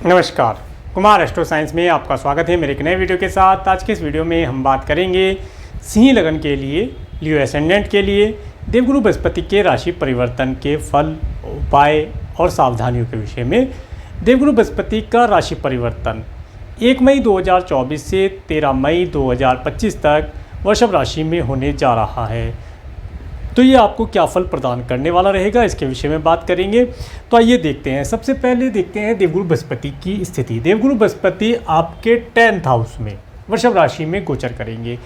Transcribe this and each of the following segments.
नमस्कार, Kumar astro science में आपका स्वागत है मेरे एक नए वीडियो के साथ। आज के इस वीडियो में हम बात करेंगे सिंह लगन के लिए, लियो एसेंडेंट के लिए देवगुरु बृहस्पति के राशि परिवर्तन के फल, उपाय और सावधानियों के विषय में। देवगुरु बृहस्पति का राशि परिवर्तन 1 मई 2024 से 13 मई 2025 तक वृषभ राशि में होने जा रहा है। तो ये आपको क्या फल प्रदान करने वाला रहेगा, इसके विषय में बात करेंगे। तो आइए देखते हैं। सबसे पहले देखते हैं देवगुरु बृहस्पति की स्थिति। देवगुरु बृहस्पति आपके 10th हाउस में वृषभ राशि में गोचर करेंगे।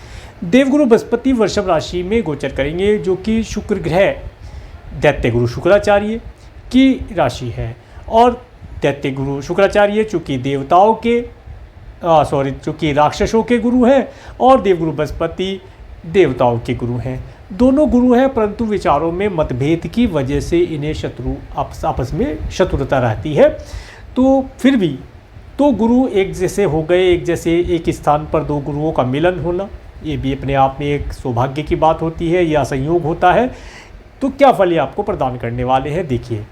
देवगुरु बृहस्पति वृषभ राशि में गोचर करेंगे, जो कि शुक्र ग्रह दैत्य गुरु शुक्राचार्य की राशि है। और दैत्य गुरु शुक्राचार्य चूँकि देवताओं के चूँकि राक्षसों के गुरु हैं और देवगुरु बृहस्पति देवताओं के गुरु हैं। दोनों गुरु हैं, परंतु विचारों में मतभेद की वजह से इन्हें आपस में शत्रुता रहती है। तो फिर भी दो गुरु एक जैसे हो गए, एक स्थान पर दो गुरुओं का मिलन होना, ये भी अपने आप में एक सौभाग्य की बात होती है या संयोग होता है। तो क्या फल ये आपको प्रदान करने वाले हैं, देखिए।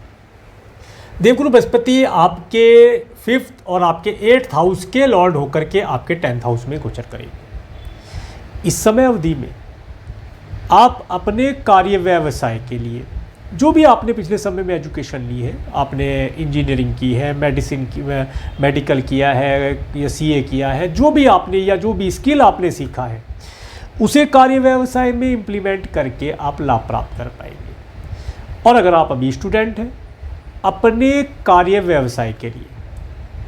देवगुरु बृहस्पति आपके 5th और आपके 8th हाउस के लॉर्ड होकर के आपके 10th हाउस में गोचर करेंगे। इस समय अवधि में आप अपने कार्य व्यवसाय के लिए जो भी आपने पिछले समय में एजुकेशन ली है, आपने इंजीनियरिंग की है, मेडिकल किया है या सीए किया है, जो भी आपने या जो भी स्किल आपने सीखा है, उसे कार्य व्यवसाय में इम्प्लीमेंट करके आप लाभ प्राप्त कर पाएंगे। और अगर आप अभी स्टूडेंट हैं, अपने कार्य व्यवसाय के लिए,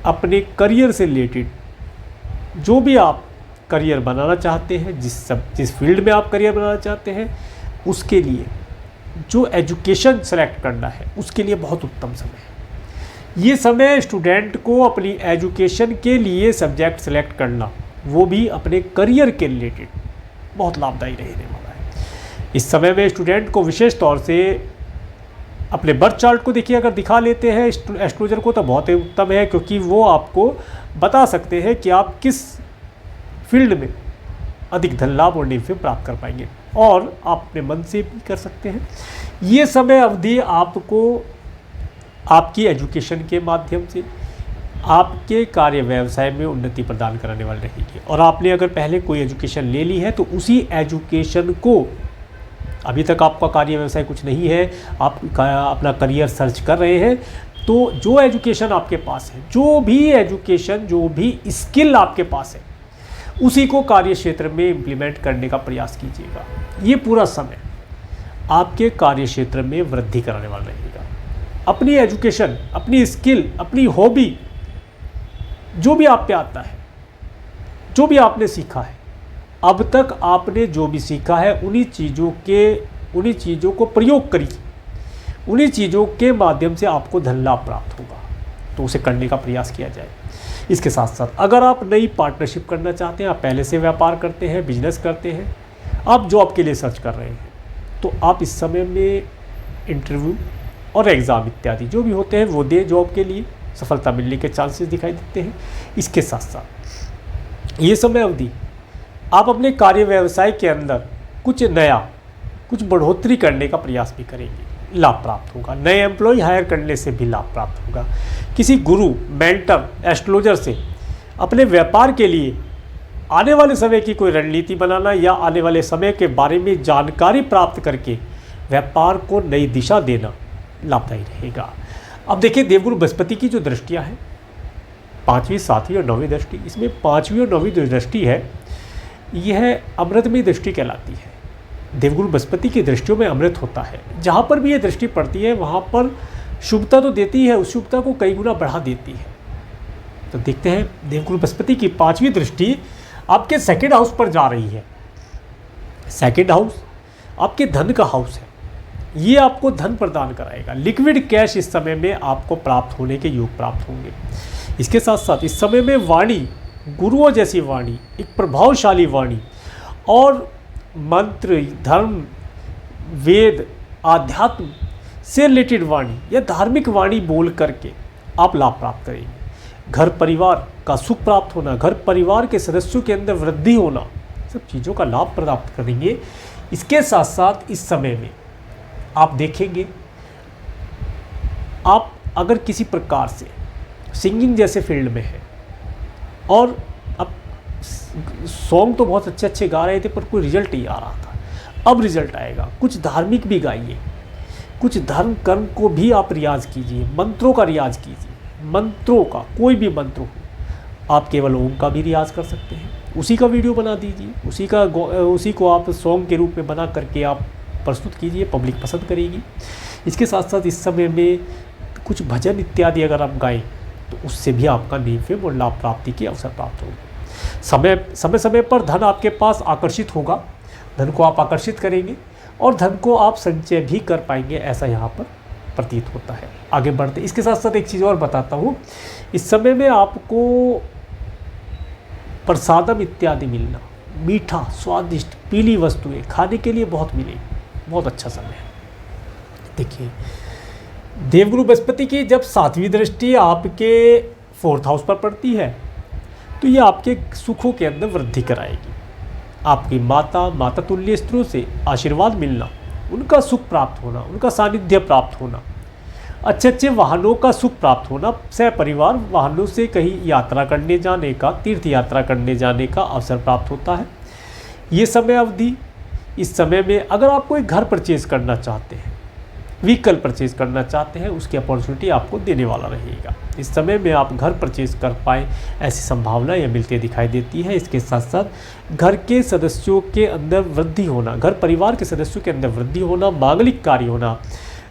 अपने करियर से रिलेटेड जो भी आप करियर बनाना चाहते हैं, जिस फील्ड में आप करियर बनाना चाहते हैं, उसके लिए जो एजुकेशन सेलेक्ट करना है, उसके लिए बहुत उत्तम समय है। ये समय स्टूडेंट को अपनी एजुकेशन के लिए सब्जेक्ट सेलेक्ट करना, वो भी अपने करियर के रिलेटेड, बहुत लाभदायी रहने वाला है। इस समय में स्टूडेंट को विशेष तौर से अपने बर्थ चार्ट को देखिए, अगर दिखा लेते हैं एस्ट्रोलॉजर को, तो बहुत ही उत्तम है, क्योंकि वो आपको बता सकते हैं कि आप किस फील्ड में अधिक धन लाभ और नेफे प्राप्त कर पाएंगे, और आप अपने मन से भी कर सकते हैं। ये समय अवधि आपको आपकी एजुकेशन के माध्यम से आपके कार्य व्यवसाय में उन्नति प्रदान कराने वाली रहेगी। और आपने अगर पहले कोई एजुकेशन ले ली है, तो उसी एजुकेशन को, अभी तक आपका कार्य व्यवसाय कुछ नहीं है, आप अपना करियर सर्च कर रहे हैं, तो जो एजुकेशन आपके पास है, जो भी एजुकेशन, जो भी स्किल आपके पास है, उसी को कार्य क्षेत्र में इम्प्लीमेंट करने का प्रयास कीजिएगा। ये पूरा समय आपके कार्य क्षेत्र में वृद्धि कराने वाला रहेगा। अपनी एजुकेशन, अपनी स्किल, अपनी हॉबी, जो भी आप पे आता है, जो भी आपने सीखा है, अब तक आपने जो भी सीखा है, उन्हीं चीज़ों को प्रयोग करिए। उन्हीं चीज़ों के माध्यम से आपको धन लाभ प्राप्त होगा, तो उसे करने का प्रयास किया जाए। इसके साथ साथ अगर आप नई पार्टनरशिप करना चाहते हैं, आप पहले से व्यापार करते हैं, बिजनेस करते हैं, आप जॉब के लिए सर्च कर रहे हैं, तो आप इस समय में इंटरव्यू और एग्ज़ाम इत्यादि जो भी होते हैं वो दे, जॉब के लिए सफलता मिलने के चांसेस दिखाई देते हैं। इसके साथ साथ ये समय अवधि आप अपने कार्य व्यवसाय के अंदर कुछ नया, कुछ बढ़ोतरी करने का प्रयास भी करेंगे, लाभ प्राप्त होगा। नए एम्प्लॉय हायर करने से भी लाभ प्राप्त होगा। किसी गुरु, मेंटर, एस्ट्रोलॉजर से अपने व्यापार के लिए आने वाले समय की कोई रणनीति बनाना या आने वाले समय के बारे में जानकारी प्राप्त करके व्यापार को नई दिशा देना लाभदायी रहेगा। अब देखिए, देवगुरु बृहस्पति की जो दृष्टियाँ हैं, 5वीं, 7वीं और 9वीं दृष्टि, इसमें 5वीं और 9वीं जो दृष्टि है, यह अमृतमयी दृष्टि कहलाती है। देवगुरु बृहस्पति की दृष्टियों में अमृत होता है। जहाँ पर भी ये दृष्टि पड़ती है, वहाँ पर शुभता तो देती है, उस शुभता को कई गुना बढ़ा देती है। तो देखते हैं, देवगुरु बृहस्पति की 5वीं दृष्टि आपके 2nd हाउस पर जा रही है। 2nd हाउस आपके धन का हाउस है। ये आपको धन प्रदान कराएगा। लिक्विड कैश इस समय में आपको प्राप्त होने के योग प्राप्त होंगे। इसके साथ साथ इस समय में वाणी, गुरुओं जैसी वाणी, एक प्रभावशाली वाणी और मंत्र, धर्म, वेद, आध्यात्म से रिलेटेड वाणी या धार्मिक वाणी बोल करके आप लाभ प्राप्त करेंगे। घर परिवार का सुख प्राप्त होना, घर परिवार के सदस्यों के अंदर वृद्धि होना, सब चीज़ों का लाभ प्राप्त करेंगे। इसके साथ साथ इस समय में आप देखेंगे, आप अगर किसी प्रकार से सिंगिंग जैसे फील्ड में है, और अब सॉन्ग तो बहुत अच्छे अच्छे गा रहे थे पर कोई रिजल्ट नहीं आ रहा था। अब रिजल्ट आएगा। कुछ धार्मिक भी गाइए, कुछ धर्म कर्म को भी आप रियाज कीजिए, मंत्रों का रियाज कीजिए। मंत्रों का कोई भी मंत्र हो, आप केवल ओम का भी रियाज कर सकते हैं, उसी का वीडियो बना दीजिए, उसी को आप सॉन्ग के रूप में बना करके आप प्रस्तुत कीजिए, पब्लिक पसंद करेगी। इसके साथ साथ इस समय में कुछ भजन इत्यादि अगर आप गाएं तो उससे भी आपका नेम फेम और लाभ प्राप्ति के अवसर प्राप्त होगा। समय समय पर धन आपके पास आकर्षित होगा, धन को आप आकर्षित करेंगे और धन को आप संचय भी कर पाएंगे, ऐसा यहाँ पर प्रतीत होता है। आगे बढ़ते, इसके साथ साथ एक चीज़ और बताता हूँ। इस समय में आपको प्रसादम इत्यादि मिलना, मीठा स्वादिष्ट पीली वस्तुएं खाने के लिए बहुत मिलेगी, बहुत अच्छा समय है। देखिए, देवगुरु बृहस्पति की जब 7वीं दृष्टि आपके 4th हाउस पर पड़ती है तो ये आपके सुखों के अंदर वृद्धि कराएगी। आपकी माता तुल्य स्त्रियों से आशीर्वाद मिलना, उनका सुख प्राप्त होना, उनका सानिध्य प्राप्त होना, अच्छे अच्छे वाहनों का सुख प्राप्त होना, सहपरिवार वाहनों से कहीं यात्रा करने जाने का, तीर्थ यात्रा करने जाने का अवसर प्राप्त होता है। ये समय अवधि, इस समय में अगर आप कोई घर परचेज करना चाहते हैं, व्हीकल परचेज करना चाहते हैं, उसकी अपॉर्चुनिटी आपको देने वाला रहेगा। इस समय में आप घर परचेज कर पाएँ ऐसी संभावना यह मिलती दिखाई देती है। इसके साथ साथ घर के सदस्यों के अंदर वृद्धि होना, घर परिवार के सदस्यों के अंदर वृद्धि होना, मांगलिक कार्य होना।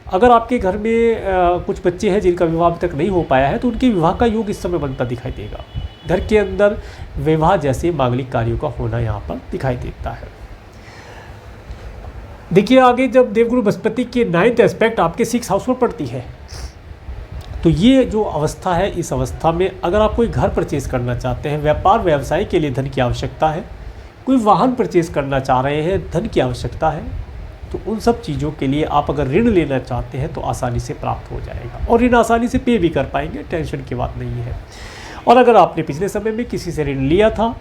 अगर आपके घर में कुछ बच्चे हैं जिनका विवाह अभी तक नहीं हो पाया है तो उनके विवाह का योग इस समय बनता दिखाई देगा। घर के अंदर विवाह जैसे मांगलिक कार्यों का होना यहाँ पर दिखाई देता है। देखिए आगे, जब देवगुरु बृहस्पति के 9th एस्पेक्ट आपके 6th हाउस पर पड़ती है तो ये जो अवस्था है, इस अवस्था में अगर आप कोई घर परचेज करना चाहते हैं, व्यापार व्यवसाय के लिए धन की आवश्यकता है, कोई वाहन परचेज करना चाह रहे हैं, धन की आवश्यकता है, तो उन सब चीज़ों के लिए आप अगर ऋण लेना चाहते हैं तो आसानी से प्राप्त हो जाएगा और ऋण आसानी से पे भी कर पाएंगे, टेंशन की बात नहीं है। और अगर आपने पिछले समय में किसी से ऋण लिया था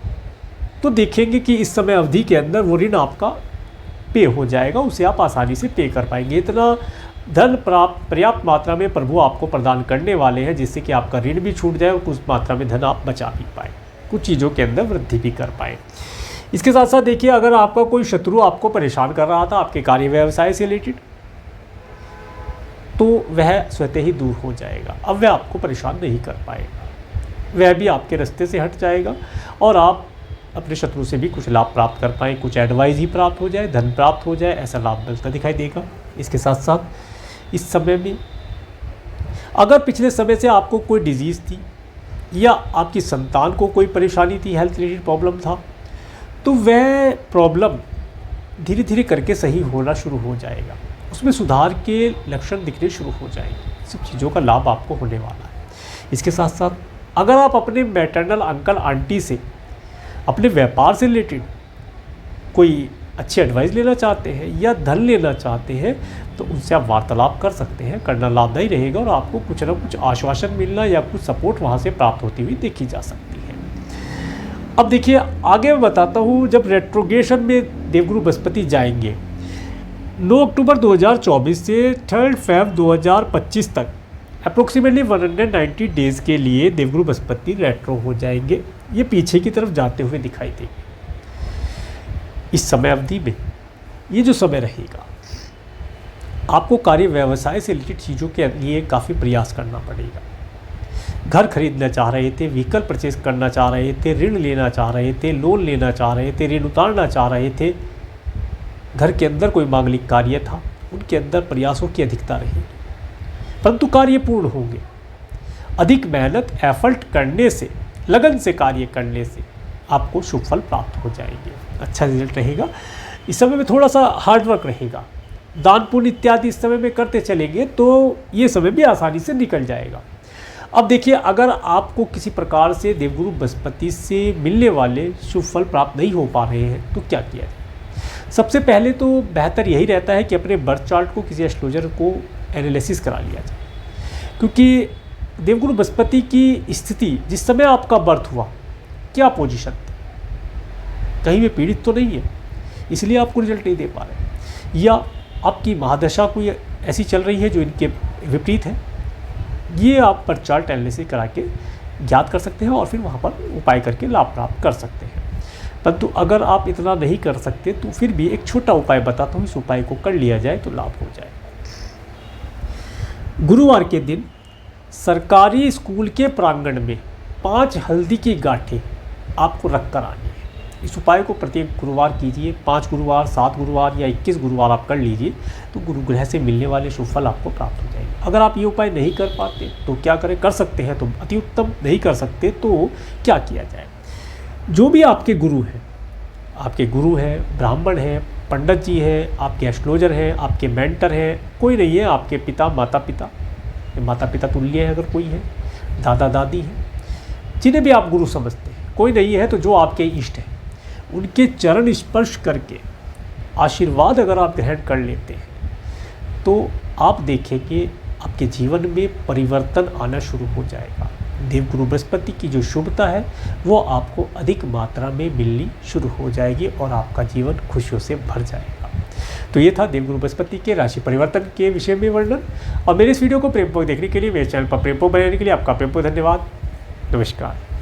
तो देखेंगे कि इस समय अवधि के अंदर वो ऋण आपका पे हो जाएगा, उसे आप आसानी से पे कर पाएंगे। इतना धन पर्याप्त मात्रा में प्रभु आपको प्रदान करने वाले हैं जिससे कि आपका ऋण भी छूट जाए और कुछ मात्रा में धन आप बचा भी पाएँ, कुछ चीज़ों के अंदर वृद्धि भी कर पाएँ। इसके साथ साथ देखिए, अगर आपका कोई शत्रु आपको परेशान कर रहा था आपके कार्य व्यवसाय से रिलेटेड, तो वह स्वतः ही दूर हो जाएगा। अब वह आपको परेशान नहीं कर पाएगा, वह भी आपके रास्ते से हट जाएगा और आप अपने शत्रु से भी कुछ लाभ प्राप्त कर पाएँ, कुछ एडवाइस ही प्राप्त हो जाए, धन प्राप्त हो जाए, ऐसा लाभ मिलता दिखाई देगा। इसके साथ साथ इस समय में अगर पिछले समय से आपको कोई डिजीज़ थी या आपकी संतान को कोई परेशानी थी, हेल्थ रिलेटेड प्रॉब्लम था, तो वह प्रॉब्लम धीरे धीरे करके सही होना शुरू हो जाएगा, उसमें सुधार के लक्षण दिखने शुरू हो जाएंगे। सब चीज़ों का लाभ आपको होने वाला है। इसके साथ साथ अगर आप अपने मैटरनल अंकल आंटी से अपने व्यापार से रिलेटेड कोई अच्छी एडवाइस लेना चाहते हैं या धन लेना चाहते हैं तो उनसे आप वार्तालाप कर सकते हैं, करना लाभदायी रहेगा और आपको कुछ ना कुछ आश्वासन मिलना या कुछ सपोर्ट वहाँ से प्राप्त होती हुई देखी जा सकती है। अब देखिए आगे मैं बताता हूँ, जब रेट्रोगेशन में देवगुरु बृहस्पति जाएंगे 9 अक्टूबर 2024 से 3 फरवरी 2025 तक अप्रोक्सीमेटली 190 डेज़ के लिए देवगुरु बृहस्पति रेट्रो हो जाएंगे। ये पीछे की तरफ जाते हुए दिखाई देंगे। इस समय अवधि में ये जो समय रहेगा आपको कार्य व्यवसाय से रिलेटेड चीज़ों के लिए काफ़ी प्रयास करना पड़ेगा। घर खरीदना चाह रहे थे, व्हीकल परचेज करना चाह रहे थे, ऋण लेना चाह रहे थे, लोन लेना चाह रहे थे, ऋण उतारना चाह रहे थे, घर के अंदर कोई मांगलिक कार्य था, उनके अंदर प्रयासों की अधिकता रहेगी परंतु कार्य पूर्ण होंगे। अधिक मेहनत एफर्ट करने से, लगन से कार्य करने से आपको शुभ फल प्राप्त हो जाएंगे, अच्छा रिजल्ट रहेगा। इस समय में थोड़ा सा हार्डवर्क रहेगा, दान पुण्य इत्यादि इस समय में करते चलेंगे तो ये समय भी आसानी से निकल जाएगा। अब देखिए, अगर आपको किसी प्रकार से देवगुरु बृहस्पति से मिलने वाले शुभ फल प्राप्त नहीं हो पा रहे हैं तो क्या किया जाए? सबसे पहले तो बेहतर यही रहता है कि अपने बर्थ चार्ट को किसी एस्ट्रोलॉजर को एनालिसिस करा लिया जाए, क्योंकि देवगुरु बृहस्पति की स्थिति जिस समय आपका बर्थ हुआ, क्या पोजीशन थी, कहीं भी पीड़ित तो नहीं है इसलिए आपको रिजल्ट नहीं दे पा रहे, या आपकी महादशा कोई ऐसी चल रही है जो इनके विपरीत है, ये आप परचार्ट एनालिसिस करा के ज्ञात कर सकते हैं और फिर वहाँ पर उपाय करके लाभ प्राप्त कर सकते हैं। परंतु अगर आप इतना नहीं कर सकते तो फिर भी एक छोटा उपाय बताता हूँ, इस उपाय को कर लिया जाए तो लाभ हो जाए। गुरुवार के दिन सरकारी स्कूल के प्रांगण में 5 हल्दी की गांठें आपको रख कर आनी है। इस उपाय को प्रत्येक गुरुवार कीजिए, 5 गुरुवार, 7 गुरुवार या 21 गुरुवार आप कर लीजिए, तो गुरु ग्रह से मिलने वाले शुभ फल आपको प्राप्त हो जाएंगे। अगर आप ये उपाय नहीं कर पाते तो क्या करें, कर सकते हैं तो अति उत्तम, नहीं कर सकते तो क्या किया जाए। जो भी आपके गुरु हैं, ब्राह्मण हैं, पंडित जी हैं, आपके एस्ट्रोलॉजर हैं, आपके मेंटर हैं, कोई नहीं है, आपके पिता माता पिता तुल्य है, अगर कोई है, दादा दादी हैं, जिन्हें भी आप गुरु समझते हैं, कोई नहीं है तो जो आपके इष्ट हैं, उनके चरण स्पर्श करके आशीर्वाद अगर आप ग्रहण कर लेते हैं तो आप देखेंगे आपके जीवन में परिवर्तन आना शुरू हो जाएगा। देवगुरु बृहस्पति की जो शुभता है वो आपको अधिक मात्रा में मिलनी शुरू हो जाएगी और आपका जीवन खुशियों से भर जाएगा। तो ये था देवगुरु बृहस्पति के राशि परिवर्तन के विषय में वर्णन। और मेरे इस वीडियो को प्रेमपूर्वक देखने के लिए, मेरे चैनल पर प्रेमपूर्वक बने रहने के लिए आपका प्रेमपूर्वक धन्यवाद। नमस्कार।